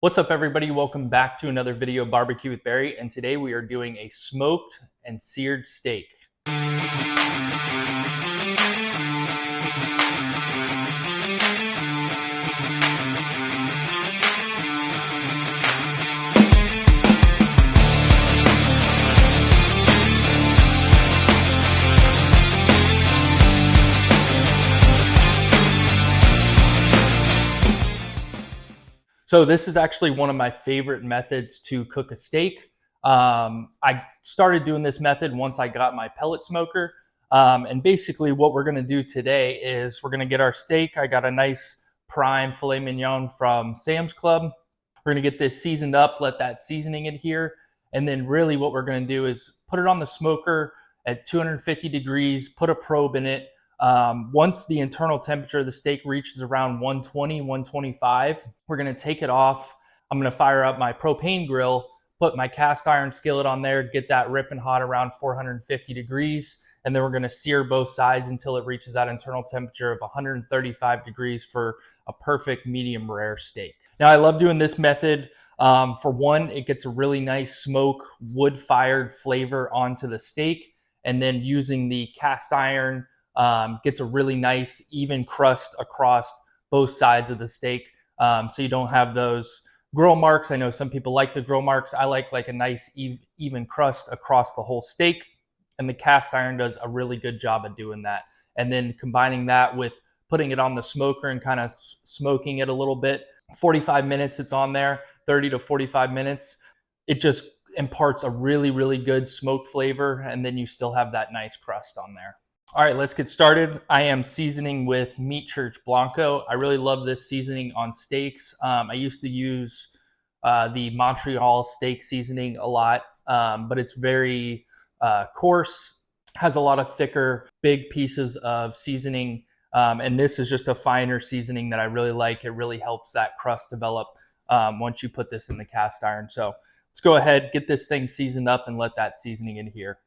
What's up, everybody? Welcome back to another video of Barbecue with Barry, and today we are doing a smoked and seared steak. So this is actually one of my favorite methods to cook a steak. I started doing this method once I got my pellet smoker. And basically what we're gonna do today is we're gonna get our steak. I got a nice prime filet mignon from Sam's Club. We're gonna get this seasoned up, let that seasoning adhere. And then really what we're gonna do is put it on the smoker at 250 degrees, put a probe in it. Once the internal temperature of the steak reaches around 120, 125, we're gonna take it off. I'm gonna fire up my propane grill, put my cast iron skillet on there, get that ripping hot around 450 degrees, and then we're gonna sear both sides until it reaches that internal temperature of 135 degrees for a perfect medium rare steak. Now, I love doing this method. For one, it gets a really nice smoke, wood-fired flavor onto the steak, and then using the cast iron gets a really nice even crust across both sides of the steak, so you don't have those grill marks. I know some people like the grill marks. I like a nice even crust across the whole steak, and the cast iron does a really good job of doing that. And then combining that with putting it on the smoker and kind of smoking it a little bit, 45 minutes it's on there, 30 to 45 minutes. It just imparts a really good smoke flavor, and then you still have that nice crust on there. All right, let's get started. I am seasoning with Meat Church Blanco. I really love this seasoning on steaks. I used to use the Montreal steak seasoning a lot, but it's very coarse, has a lot of thicker, big pieces of seasoning. And this is just a finer seasoning that I really like. It really helps that crust develop once you put this in the cast iron. So let's go ahead, get this thing seasoned up and let that seasoning adhere.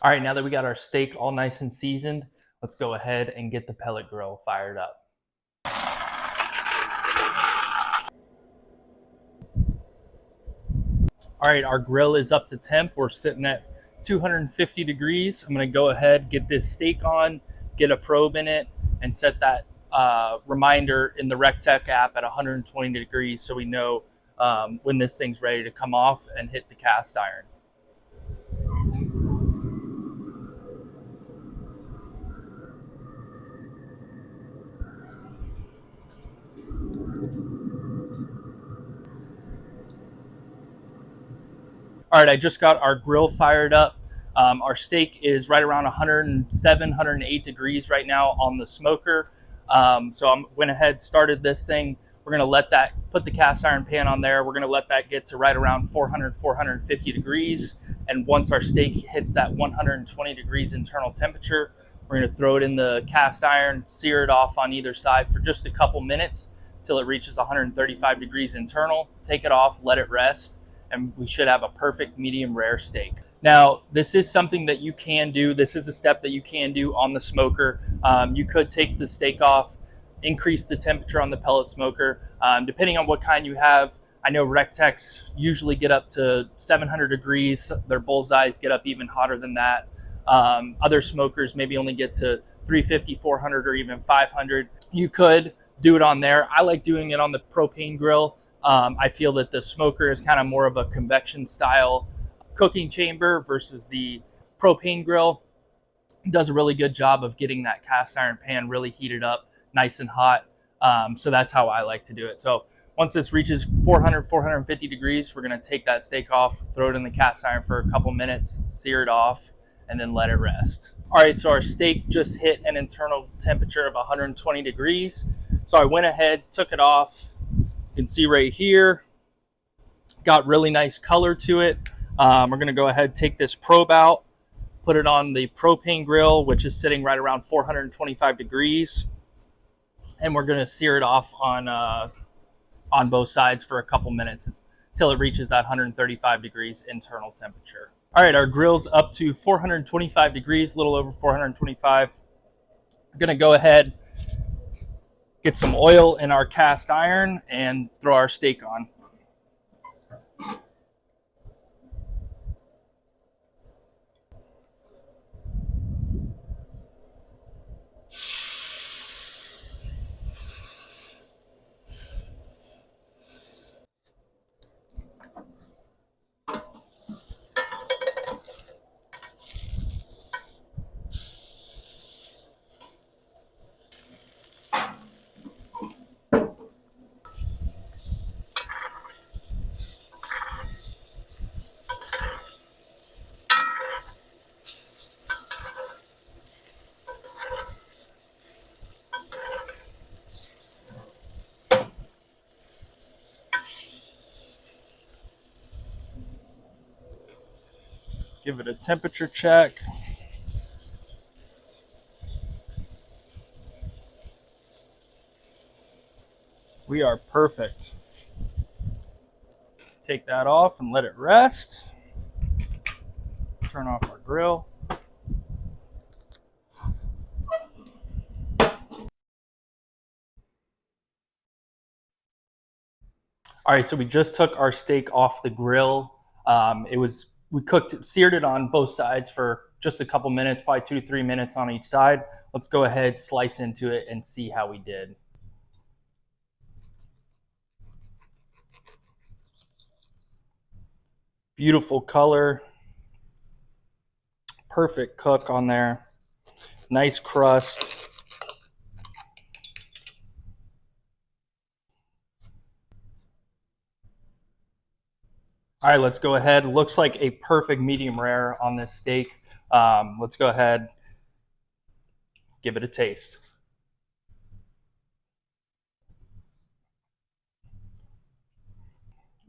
All right, now that we got our steak all nice and seasoned, let's go ahead and get the pellet grill fired up. All right, our grill is up to temp. We're sitting at 250 degrees. I'm gonna go ahead, get this steak on, get a probe in it, and set that reminder in the RecTech app at 120 degrees so we know when this thing's ready to come off and hit the cast iron. All right, I just got our grill fired up. Our steak is right around 107, 108 degrees right now on the smoker. So I went ahead, started this thing. We're gonna let that, put the cast iron pan on there. We're gonna let that get to right around 400, 450 degrees. And once our steak hits that 120 degrees internal temperature, we're gonna throw it in the cast iron, sear it off on either side for just a couple minutes till it reaches 135 degrees internal. Take it off, let it rest, and we should have a perfect medium rare steak. Now, this is something that you can do. This is a step that you can do on the smoker. You could take the steak off, increase the temperature on the pellet smoker, depending on what kind you have. I know RecTechs usually get up to 700 degrees. Their bullseyes get up even hotter than that. Other smokers maybe only get to 350, 400, or even 500. You could do it on there. I like doing it on the propane grill. I feel that the smoker is kind of more of a convection style cooking chamber versus the propane grill. It does a really good job of getting that cast iron pan really heated up, nice and hot. So that's how I like to do it. So once this reaches 400, 450 degrees, we're gonna take that steak off, throw it in the cast iron for a couple minutes, sear it off, and then let it rest. All right, so our steak just hit an internal temperature of 120 degrees. So I went ahead, took it off. You can see right here, got really nice color to it. We're gonna go ahead, take this probe out, put it on the propane grill, which is sitting right around 425 degrees. And we're gonna sear it off on both sides for a couple minutes until it reaches that 135 degrees internal temperature. All right, our grill's up to 425 degrees, a little over 425. I'm gonna go ahead, get some oil in our cast iron and throw our steak on. Give it a temperature check. We are perfect. Take that off and let it rest. Turn off our grill. All right, so we just took our steak off the grill. We seared it on both sides for just a couple minutes, probably 2 to 3 minutes on each side. Let's go ahead, slice into it, and see how we did. Beautiful color, perfect cook on there, nice crust. All right, let's go ahead. Looks like a perfect medium rare on this steak. Let's go ahead, give it a taste.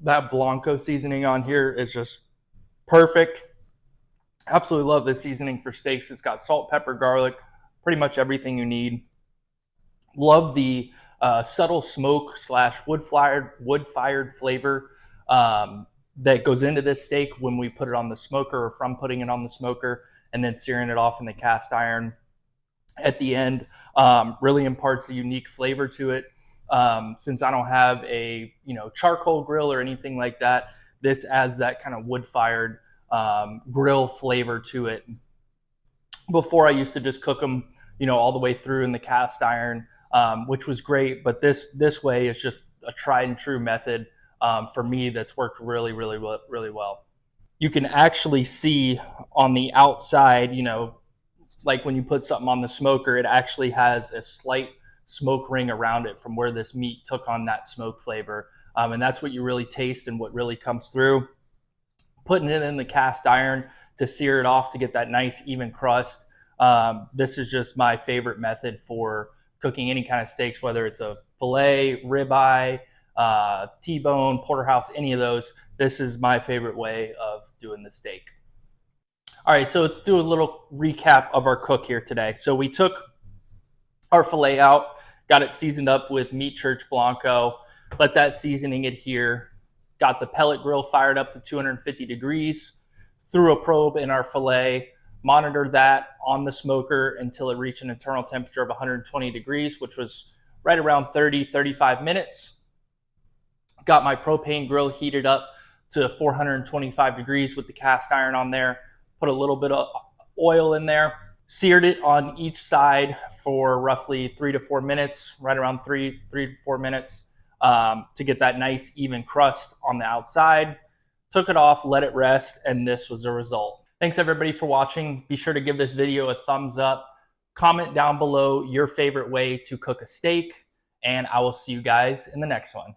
That Blanco seasoning on here is just perfect. Absolutely love this seasoning for steaks. It's got salt, pepper, garlic, pretty much everything you need. Love the subtle smoke / wood-fired flavor that goes into this steak when we put it on the smoker or from putting it on the smoker and then searing it off in the cast iron at the end. Really imparts a unique flavor to it. Since I don't have a charcoal grill or anything like that, this adds that kind of wood-fired grill flavor to it. Before I used to just cook them, all the way through in the cast iron, which was great. But this way is just a tried and true method for me that's worked really, really, really well. You can actually see on the outside, like when you put something on the smoker, it actually has a slight smoke ring around it from where this meat took on that smoke flavor. And that's what you really taste and what really comes through. Putting it in the cast iron to sear it off to get that nice even crust. This is just my favorite method for cooking any kind of steaks, whether it's a filet, ribeye, T-bone, porterhouse, any of those. This is my favorite way of doing the steak. All right, so let's do a little recap of our cook here today. So we took our filet out, got it seasoned up with Meat Church Blanco, let that seasoning adhere, got the pellet grill fired up to 250 degrees, threw a probe in our filet, monitored that on the smoker until it reached an internal temperature of 120 degrees, which was right around 35 minutes. Got my propane grill heated up to 425 degrees with the cast iron on there, put a little bit of oil in there, seared it on each side for roughly 3 to 4 minutes, right around 3 to 4 minutes, to get that nice even crust on the outside. Took it off, let it rest, and this was the result. Thanks everybody for watching. Be sure to give this video a thumbs up. Comment down below your favorite way to cook a steak, and I will see you guys in the next one.